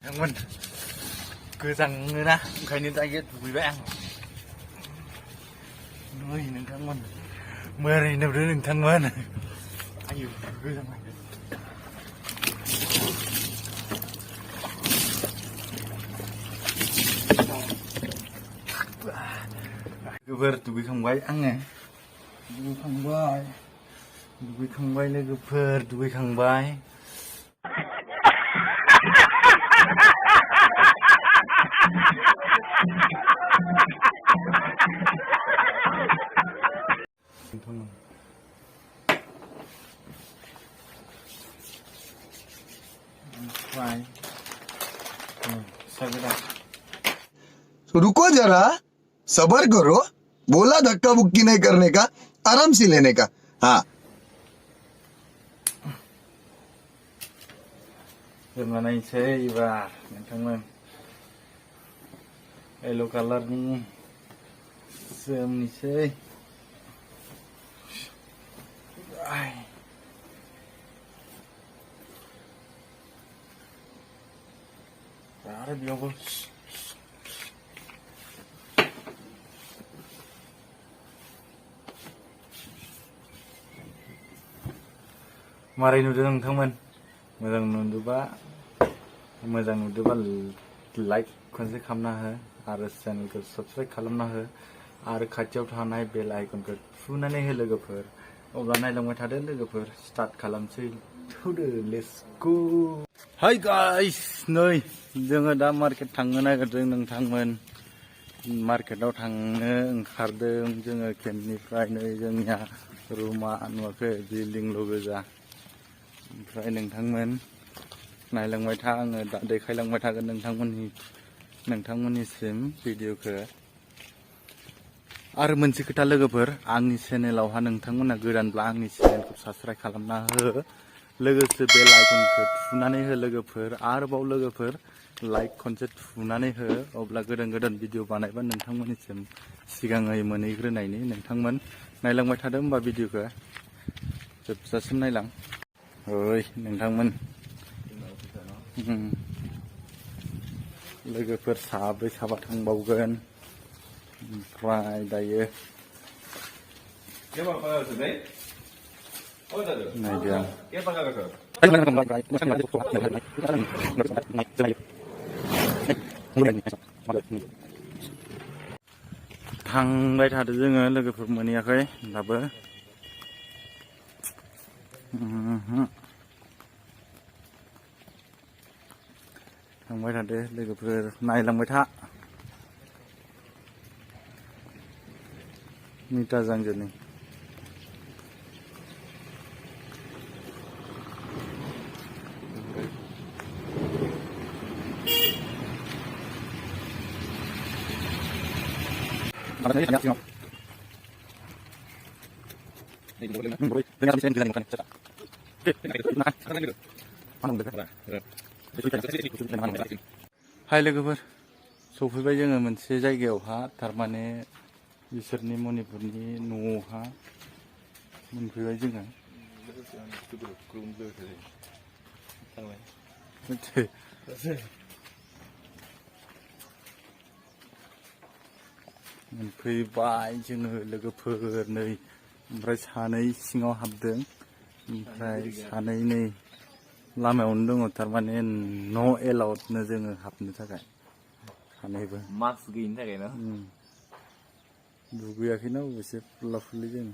Thằng mình cứ rằng người na khai nên tay vui vẻ nuôi đừng thằng mình mưa này đâu đừng thằng mình ai yêu cứ thằng mình cứ vợ tụi không quay ăn nè tụi không quay lên cứ vợ tụi không quay तो रुको जरा सबर करो बोला धक्का बुक्की नहीं करने का आराम से लेने का हाँ Terima kasih Iba, teman-teman. Yellow color ni, same ni sih. Ada biar Mari nudung teman, मोजां नुदोबा लाइक खनसे खालामना हो आरो चेनेलखौ साबस्क्राइब खालामना हो आरो खाथियाव थानाय बेल आइकनखौ थुनानै हो लोगोफोर अब्ला नायलांबाय थादो लोगोफोर स्टार्ट खालामसै थुदो लेट्स गो हाय गाइस नै जोङो दा मार्केट थांनो नागिरदों नोंथांमोन मार्केटाव थांनो ओंखारदों जोङो केम्पनिफ्राय नै जोंनिया रुमा नुवाखै बिल्डिंल' गोजा ओमफ्राय नोंथांमोन नायलांबाय था आङो दा देखायलांबाय थागोन नोंथांमोननिसिम भिडिअखौ आरो मोनसे खोथा लोगोफोर आंनि चेनेलावहा नोंथांमोना गोदानब्ला आंनि चेनेलखौ साबस्क्राइब खालामना हो लोगोसे बेल आइकनखौ थुनानै हो लोगोफोर आरोबाव लोगोफोर लाइक खनसे थुनानै हो अब्ला गोदान भिडिअ बानायबा नोंथांमोननिसिम सिगाङै मोनहैग्रोनायनि नोंथांमोन नायलांबाय थादो होमबा भिडिअखौ जोबजासिम नायलां ओइ नोंथांमोन लोगोफोर साब्रै साबा थांबावगोन ओमफ्राय दायो नायदो थांबाय थादो जोङो लोगोफोर मोनहैयाखै दाबो थांबाय थादो लोगोफोर नायलांबाय था मिटा जांजोनि हाय लोगोफोर सफैबाय जोङो मोनसे जायगायावहा थारमाने बिसोरनि मणिपुरनि न'आवहा मोनफैबाय जोङो मोनफैबाय जोङो लोगोफोर नै ओमफ्राय सानै सिङाव हाबदों ओमफ्राय सानै नै लामायावनो दङ थारमाने न' एलाउडनो जोङो हाबनो थाखाय सानैबो मास्क गैयिनि थाखाय ना दुगैयाखैना अबयसे फुरला फुरलि जों